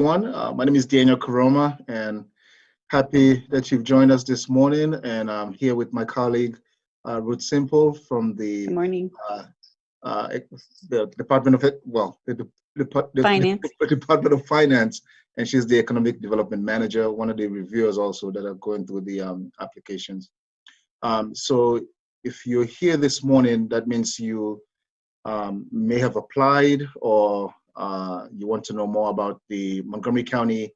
everyone. My name is Daniel Karoma, and happy that you've joined us this morning. And I'm here with my colleague, Ruth Simple from Good morning. The Department of Finance. the Department of Finance, and she's the Economic Development Manager, one of the reviewers also that are going through the applications. So if you're here this morning, that means you may have applied, or you want to know more about the Montgomery County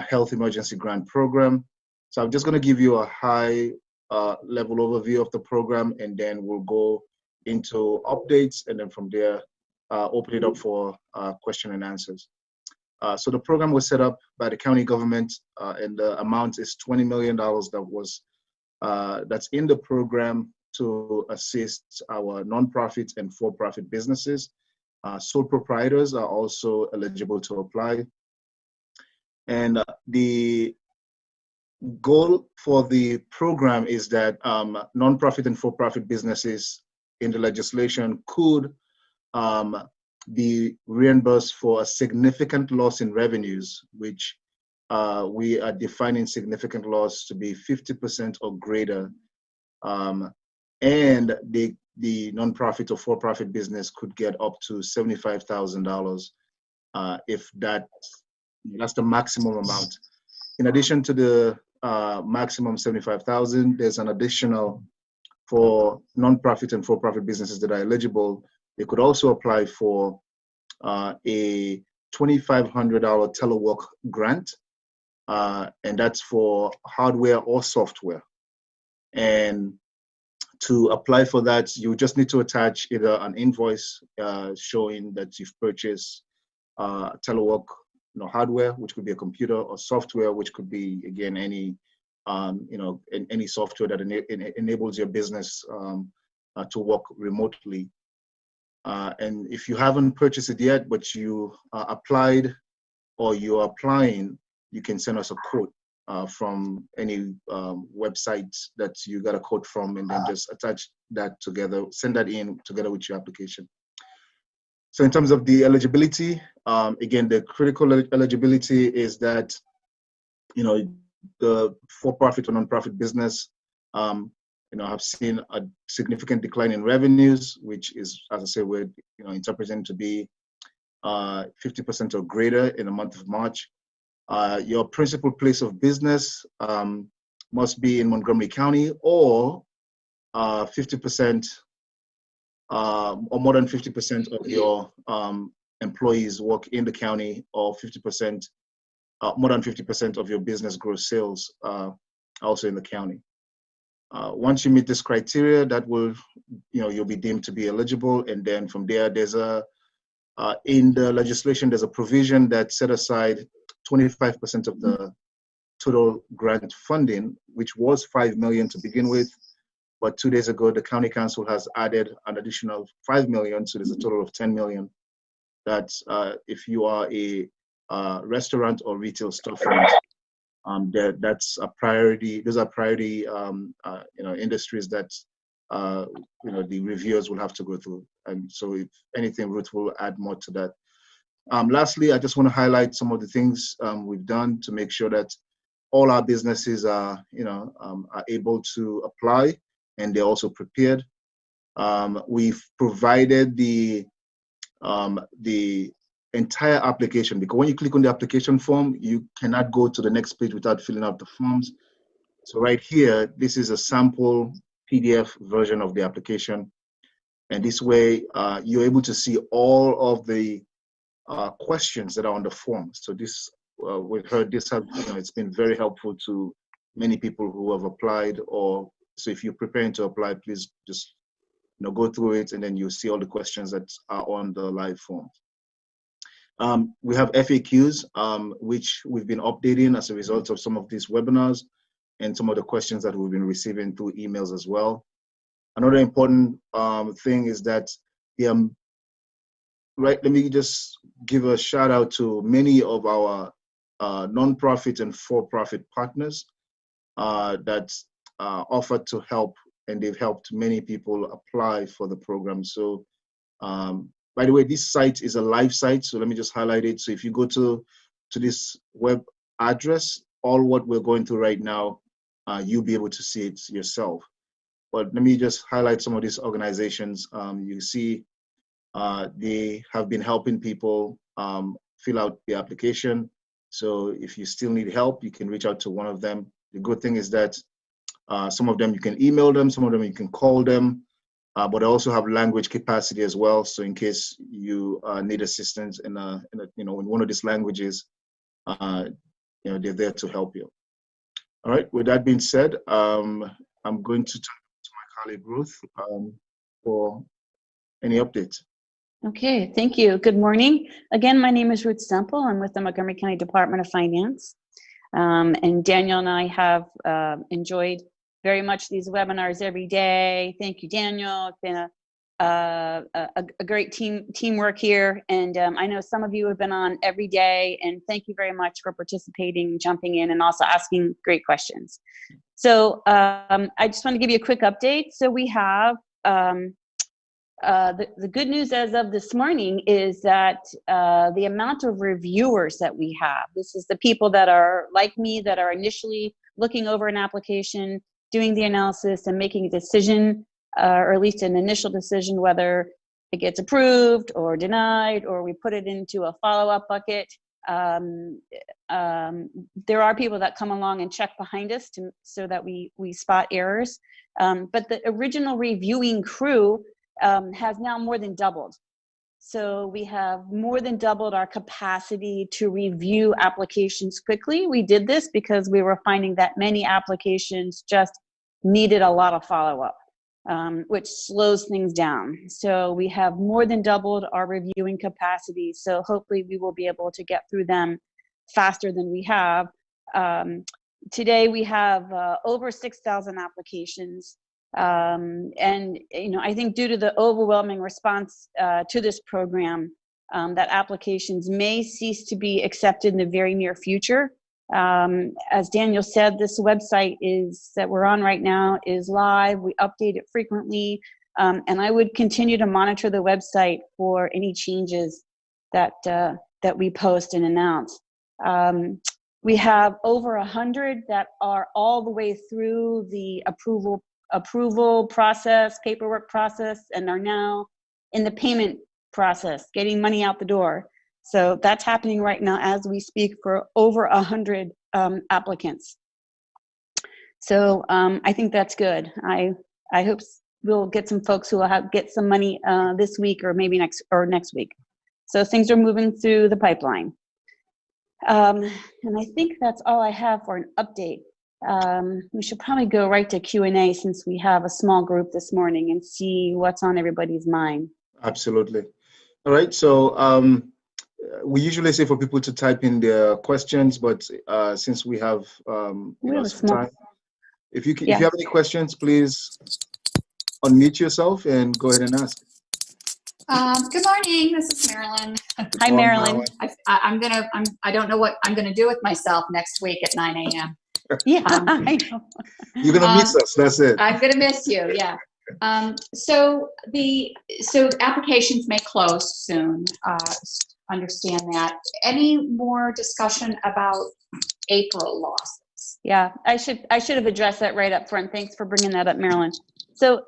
Health Emergency Grant Program. So I'm just going to give you a high level overview of the program, and then we'll go into updates, and then from there, open it up for question and answers. So the program was set up by the county government, and the amount is $20 million that's in the program to assist our nonprofit and for-profit businesses. Sole proprietors are also eligible to apply. And the goal for the program is that nonprofit and for-profit businesses in the legislation could be reimbursed for a significant loss in revenues, which we are defining significant loss to be 50% or greater. And the nonprofit or for-profit business could get up to $75,000 if that's the maximum amount. In addition to the maximum $75,000, there's an additional for nonprofit and for-profit businesses that are eligible. They could also apply for a $2,500 telework grant, and that's for hardware or software. And to apply for that, you just need to attach either an invoice showing that you've purchased telework hardware, which could be a computer, or software, which could be, again, any any software that enables your business to work remotely. And if you haven't purchased it yet, but you applied or you're applying, you can send us a quote from any website that you got a quote from, and then just attach that together, send that in together with your application. So in terms of the eligibility, again, the critical eligibility is that, the for-profit or non-profit business, have seen a significant decline in revenues, which is, as I say, we're interpreting to be 50% or greater in the month of March. Your principal place of business must be in Montgomery County, or 50% or more than 50% of your employees work in the county, or 50%, more than 50% of your business gross sales also in the county. Once you meet this criteria, that will, you'll be deemed to be eligible, and then from there, there's in the legislation, there's a provision that set aside 25% of the total grant funding, which was $5 million to begin with. But 2 days ago, the county council has added an additional $5 million, so there's a total of $10 million. That's if you are a restaurant or retail storefront, that's a priority. Those are priority, industries that the reviewers will have to go through. And so, if anything, Ruth will add more to that. Lastly, I just want to highlight some of the things we've done to make sure that all our businesses are able to apply, and they're also prepared. We've provided the entire application, because when you click on the application form, you cannot go to the next page without filling out the forms. So right here, this is a sample PDF version of the application, and this way you're able to see all of the questions that are on the form. So this, we've heard this, it's been very helpful to many people who have applied. Or so if you're preparing to apply, please just go through it, and then you'll see all the questions that are on the live form. We have FAQs, which we've been updating as a result of some of these webinars and some of the questions that we've been receiving through emails as well. Another important thing is that let me just give a shout out to many of our nonprofit and for-profit partners that offered to help, and they've helped many people apply for the program. So by the way, this site is a live site, so let me just highlight it. So if you go to to this web address, all what we're going through right now, you'll be able to see it yourself. But let me just highlight some of these organizations. You see, they have been helping people fill out the application. So if you still need help, you can reach out to one of them. The good thing is that some of them you can email them, some of them you can call them, but I also have language capacity as well. So in case you need assistance in in one of these languages, they're there to help you. All right. With that being said, I'm going to turn to my colleague Ruth for any updates. Okay, thank you. Good morning. Again, my name is Ruth Semple. I'm with the Montgomery County Department of Finance. And Daniel and I have enjoyed very much these webinars every day. Thank you, Daniel. It's been a great teamwork here. And I know some of you have been on every day, and thank you very much for participating, jumping in, and also asking great questions. So I just want to give you a quick update. So we have the good news as of this morning is that the amount of reviewers that we have, this is the people that are like me, that are initially looking over an application, doing the analysis and making a decision, or at least an initial decision, whether it gets approved or denied, or we put it into a follow-up bucket. There are people that come along and check behind us so that we spot errors. But the original reviewing crew has now more than doubled. So we have more than doubled our capacity to review applications quickly. We did this because we were finding that many applications just needed a lot of follow-up, which slows things down. So we have more than doubled our reviewing capacity. So hopefully we will be able to get through them faster than we have. Today we have over 6,000 applications. And I think due to the overwhelming response to this program, that applications may cease to be accepted in the very near future. As Daniel said, this website that we're on right now is live. We update it frequently, and I would continue to monitor the website for any changes that we post and announce. We have over 100 that are all the way through the approval process, paperwork process, and are now in the payment process, getting money out the door. So that's happening right now as we speak for over 100 applicants. So I think that's good. I hope we'll get some folks who will get some money this week or maybe next week. So things are moving through the pipeline. And I think that's all I have for an update. We should probably go right to Q&A since we have a small group this morning and see what's on everybody's mind. Absolutely. All right. So we usually say for people to type in their questions, but since we have some time, if you have any questions, please unmute yourself and go ahead and ask. Good morning. This is Marilyn. Hi, Marilyn. I don't know what I'm gonna do with myself next week at 9 a.m. Yeah, I know. You're gonna miss us. That's it. I'm gonna miss you. Yeah. So applications may close soon. Understand that. Any more discussion about April losses? Yeah, I should have addressed that right up front. Thanks for bringing that up, Marilyn. So,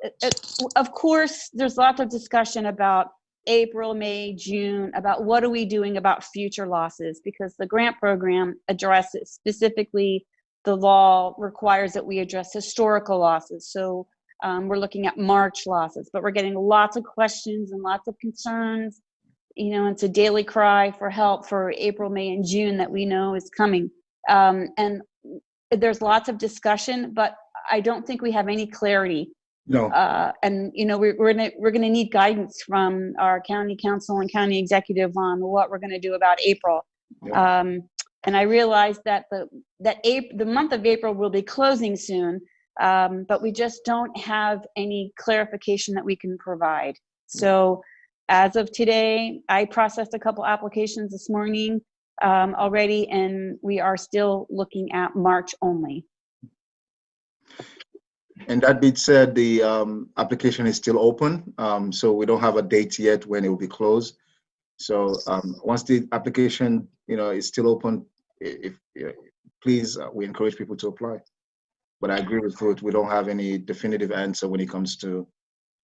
of course, there's lots of discussion about April, May, June, about what are we doing about future losses, because the grant program addresses specifically, the law requires that we address historical losses. So we're looking at March losses, but we're getting lots of questions and lots of concerns. It's a daily cry for help for April, May, and June that we know is coming. And there's lots of discussion, but I don't think we have any clarity. No. And we're gonna need guidance from our county council and county executive on what we're gonna do about April. Yeah. And I realize that the month of April will be closing soon, but we just don't have any clarification that we can provide. So as of today, I processed a couple applications this morning already, and we are still looking at March only. And that being said, the application is still open, so we don't have a date yet when it will be closed. So once the application, is still open, please, we encourage people to apply. But I agree with Ruth. We don't have any definitive answer when it comes to,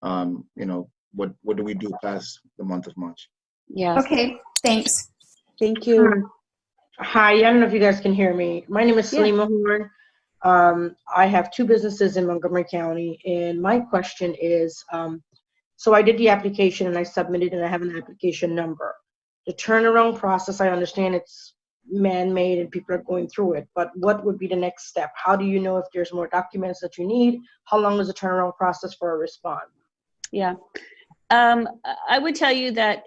what do we do past the month of March? Yes. Okay, thanks. Thank you. Hi, I don't know if you guys can hear me. My name is Yeah. Salima Horn. I have 2 businesses in Montgomery County, and my question is, so I did the application and I submitted and I have an application number. The turnaround process, I understand it's man-made and people are going through it, but what would be the next step? How do you know if there's more documents that you need? How long is the turnaround process for a response? Yeah. I would tell you that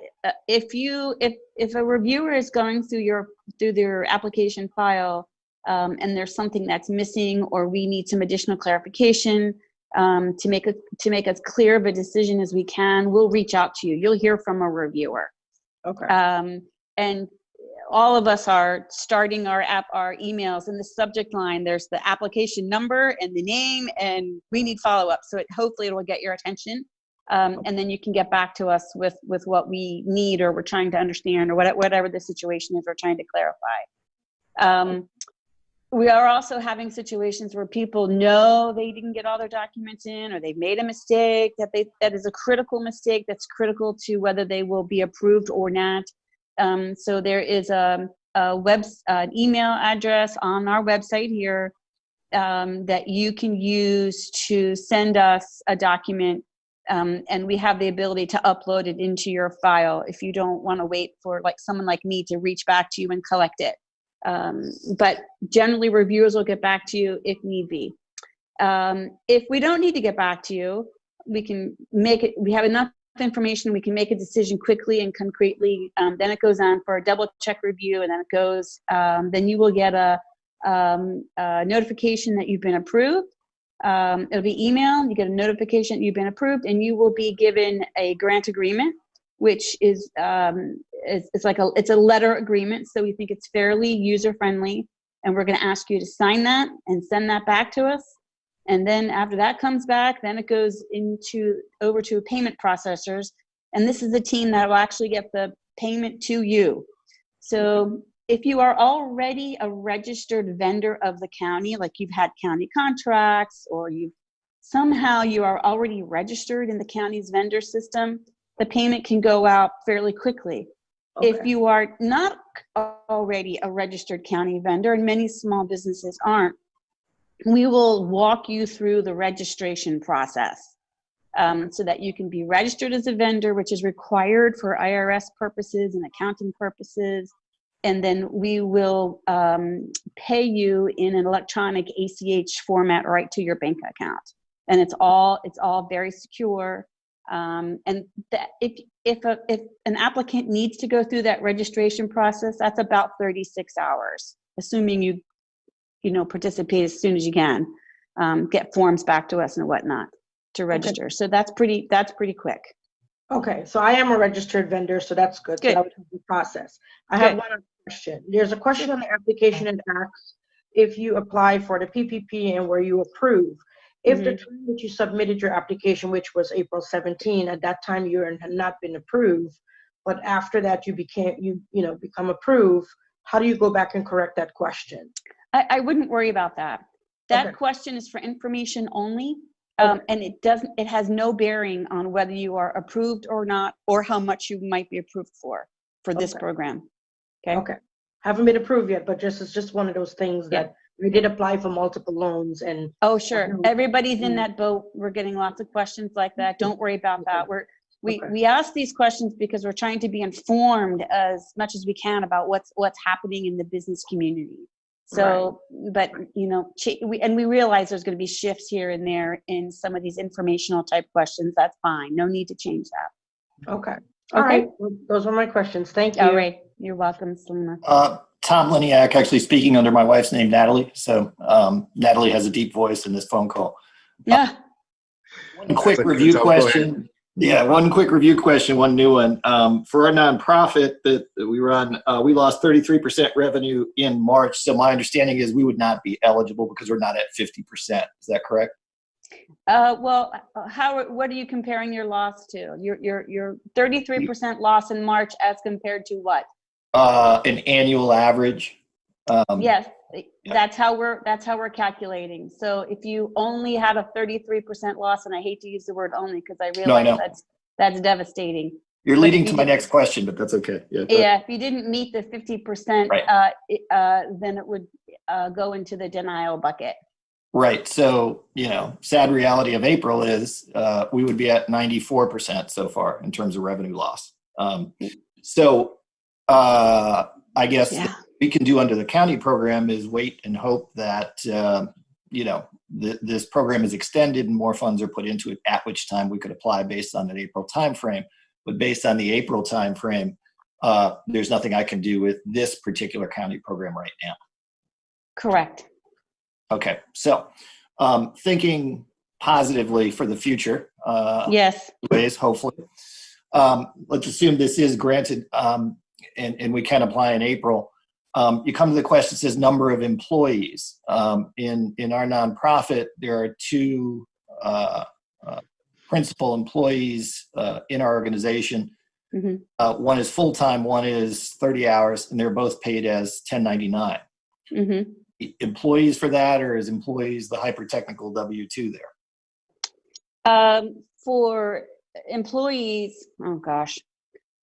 if a reviewer is going through their application file, and there's something that's missing, or we need some additional clarification to make as clear of a decision as we can, we'll reach out to you. You'll hear from a reviewer. Okay. And all of us are starting our emails in the subject line. There's the application number and the name, and we need follow-up. So hopefully it will get your attention. And then you can get back to us with what we need, or we're trying to understand, or whatever the situation is we're trying to clarify. We are also having situations where people know they didn't get all their documents in, or they've made a mistake that is a critical mistake that's critical to whether they will be approved or not. So there is an email address on our website here that you can use to send us a document, and we have the ability to upload it into your file if you don't want to wait for someone like me to reach back to you and collect it. But generally reviewers will get back to you if need be. If we don't need to get back to you, we have enough information, we can make a decision quickly and concretely. Then it goes on for a double check review, and then you will get a notification that you've been approved. It'll be emailed, you get a notification that you've been approved, and you will be given a grant agreement, which is it's a letter agreement, so we think it's fairly user friendly, and we're going to ask you to sign that and send that back to us. And then after that comes back, then it goes over to payment processors, and this is the team that will actually get the payment to you. So if you are already a registered vendor of the county, like you've had county contracts, or you are already registered in the county's vendor system, the payment can go out fairly quickly. Okay. If you are not already a registered county vendor, and many small businesses aren't, we will walk you through the registration process so that you can be registered as a vendor, which is required for IRS purposes and accounting purposes. And then we will pay you in an electronic ACH format right to your bank account. And it's all very secure. And if an applicant needs to go through that registration process, that's about 36 hours, assuming you participate as soon as you can, get forms back to us and whatnot to register. Okay. So that's pretty quick. Okay, so I am a registered vendor, so that's good. So that would be the process. I have one other question. There's a question on the application and asks if you apply for the PPP and were you approved. If the time that you submitted your application, which was April 17, at that time you had not been approved, but after that you become approved, how do you go back and correct that question? I wouldn't worry about that. That question is for information only, and it has no bearing on whether you are approved or not, or how much you might be approved for this program. Okay. Haven't been approved yet, but it's just one of those things that we did apply for multiple loans, and sure, everybody's in that boat. We're getting lots of questions like that. Don't worry about that. We ask these questions because we're trying to be informed as much as we can about what's happening in the business community. So, but we realize there's going to be shifts here and there in some of these informational type questions. That's fine. No need to change that. Okay. All right. Those are my questions. Thank you. All right. You're welcome, Selena. Tom Liniak, actually speaking under my wife's name, Natalie. So Natalie has a deep voice in this phone call. Yeah. One quick review question. Yeah, one quick review question, one new one. For our nonprofit that we run, we lost 33% revenue in March. So my understanding is we would not be eligible because we're not at 50%. Is that correct? Well, what are you comparing your loss to? Your 33% loss in March as compared to what? An annual average. Yes, that's how we're calculating. So if you only had a 33% loss, and I hate to use the word only because I realize that's devastating. You're leading to my next question, but that's okay. Yeah, if you didn't meet the 50%, right. Then it would go into the denial bucket. Right. So, sad reality of April is we would be at 94% so far in terms of revenue loss. I guess what we can do under the county program is wait and hope that, this program is extended and more funds are put into it, at which time we could apply based on an April timeframe. But based on the April timeframe, there's nothing I can do with this particular county program right now. Correct. Okay. So thinking positively for the future. Yes. Ways, hopefully. Let's assume this is granted and we can apply in April. You come to the question that says number of employees. In our nonprofit, there are two principal employees in our organization. Mm-hmm. One is full-time, one is 30 hours, and they're both paid as 1099. Mm-hmm. Employees for that, or is employees the hyper-technical W-2 there? For employees, oh gosh.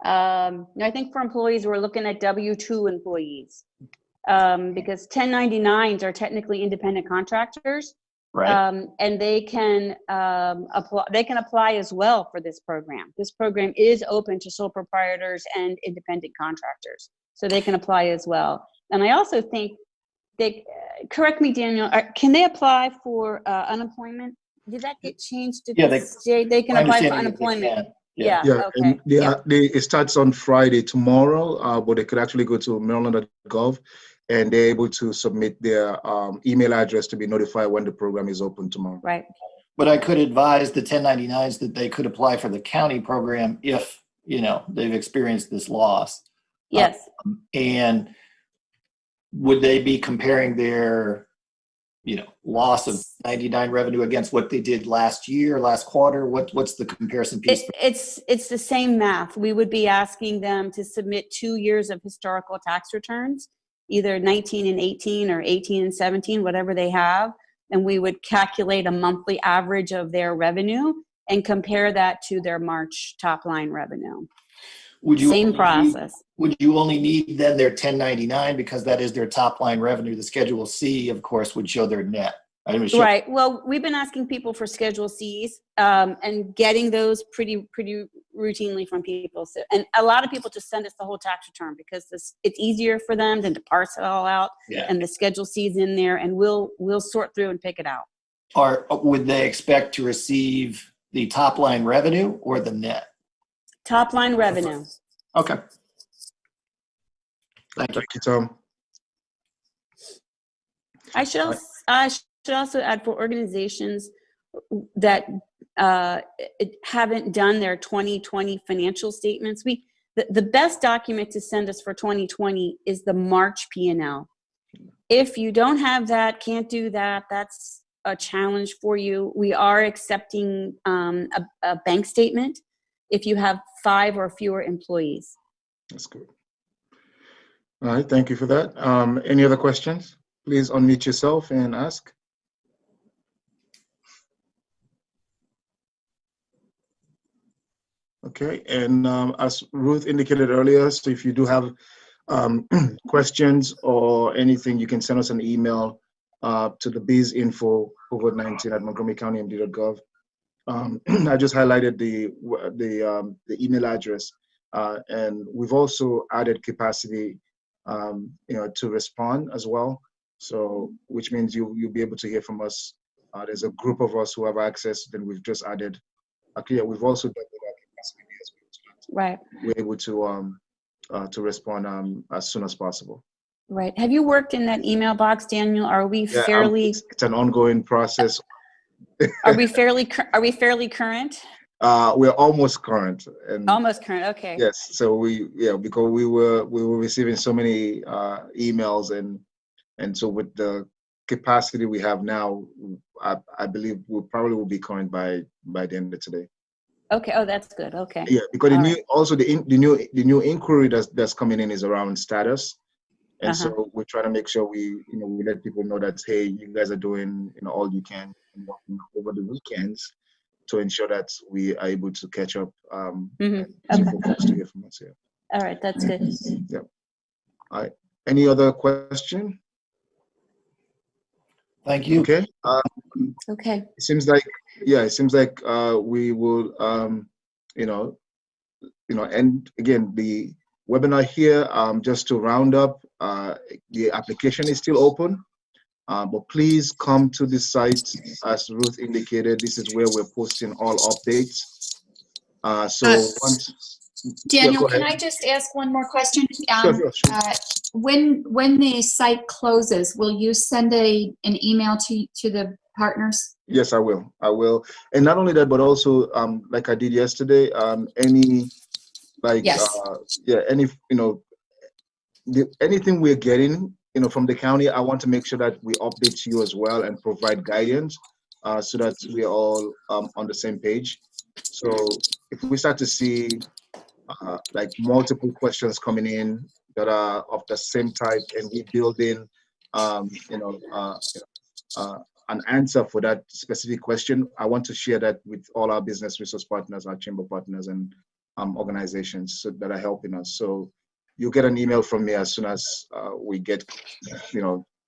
I think for employees, we're looking at W-2 employees because 1099s are technically independent contractors, right? And they can apply. They can apply as well for this program. This program is open to sole proprietors and independent contractors, so they can apply as well. And I also think correct me, Daniel. Can they apply for unemployment? Did that get changed? They can apply for unemployment. Yeah. Okay. And it starts on Friday tomorrow, but they could actually go to maryland.gov and they're able to submit their email address to be notified when the program is open tomorrow. Right. But I could advise the 1099s that they could apply for the county program if, they've experienced this loss. Yes. And would they be comparing their loss of 99 revenue against what they did last year, last quarter? What's the comparison piece? It's the same math. We would be asking them to submit 2 years of historical tax returns, either 19 and 18 or 18 and 17, whatever they have. And we would calculate a monthly average of their revenue and compare that to their March top line revenue. Same process. Would you only need then their 1099 because that is their top line revenue? The Schedule C, of course, would show their net. Right. Well, we've been asking people for Schedule Cs and getting those pretty routinely from people. So, and a lot of people just send us the whole tax return because it's easier for them than to parse it all out. Yeah. And the Schedule C's in there, and we'll sort through and pick it out. Or would they expect to receive the top line revenue or the net? Top line revenue. Okay. Thank you, Tom. I should also add for organizations that haven't done their 2020 financial statements. The best document to send us for 2020 is the March P&L. If you don't have that, can't do that, that's a challenge for you. We are accepting a bank statement if you have 5 or fewer employees. That's good. All right, thank you for that. Any other questions? Please unmute yourself and ask. Okay, and as Ruth indicated earlier, so if you do have questions or anything, you can send us an email to the bizinfo COVID-19 at montgomerycountymd.gov. I just highlighted the email address, and we've also added capacity, to respond as well. So, which means you'll be able to hear from us. There's a group of us who have access. Then we've just added. We've also done that capacity as well. Right. We're able to respond as soon as possible. Right. Have you worked in that email box, Daniel? Are we fairly? It's an ongoing process. Are we fairly current? We're almost current. Almost current. Okay. Yes. So because we were receiving so many emails and so with the capacity we have now, I believe will be current by the end of today. Okay. Oh, that's good. Okay. Yeah, because All the new right. also the new inquiry that's coming in is around status, and Uh-huh. so we're trying to make sure we let people know that, hey, you guys are doing all you can and working over the weekends to ensure that we are able to catch up. Okay. For folks to hear from us here. All right. That's good. Yeah. All right. Any other question? Thank you. Okay. Okay. It seems like we will and again the webinar here, just to round up, the application is still open, but please come to the site. As Ruth indicated, this is where we're posting all updates. Once Daniel, go can ahead. I just ask one more question? Sure. When the site closes, will you send an email to the partners? Yes, I will. And not only that, but also, like I did yesterday, anything we're getting, from the county, I want to make sure that we update you as well and provide guidance, so that we're all on the same page. So if we start to see like multiple questions coming in that are of the same type, and we build in, an answer for that specific question, I want to share that with all our business resource partners, our chamber partners, and organizations that are helping us. So you'll get an email from me as soon as we get,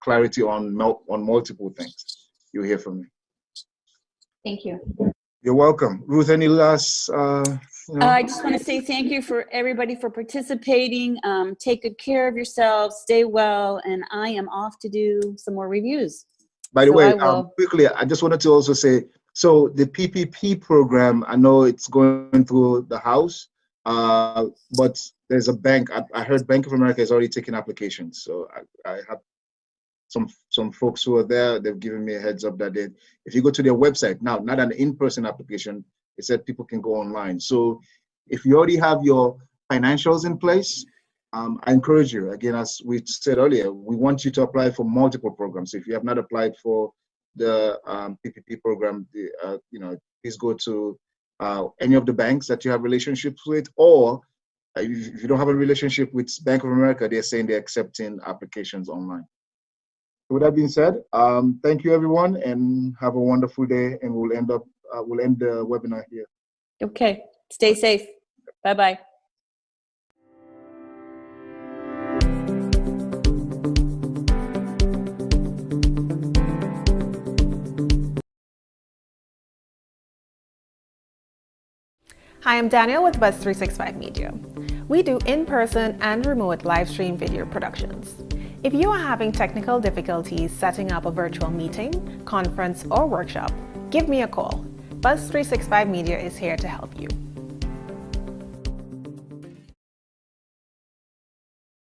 clarity on multiple things. You'll hear from me. Thank you. You're welcome. Ruth, any last? I just want to say thank you for everybody for participating. Take good care of yourselves. Stay well, and I am off to do some more reviews. By the way, quickly, I just wanted to also say, so the PPP program, I know it's going through the House, but there's a bank. I heard Bank of America is already taking applications. So I have some folks who are there. They've given me a heads up that if you go to their website now, not an in-person application, they said people can go online. So if you already have your financials in place, I encourage you, again, as we said earlier, we want you to apply for multiple programs. If you have not applied for the PPP program, please go to any of the banks that you have relationships with, or if you don't have a relationship with Bank of America, they're saying they're accepting applications online. With that being said, thank you, everyone, and have a wonderful day, and we'll end the webinar here. Okay. Stay safe. Bye-bye. Hi, I'm Daniel with Buzz 365 Media. We do in-person and remote live stream video productions. If you are having technical difficulties setting up a virtual meeting, conference, or workshop, give me a call. Buzz 365 Media is here to help you.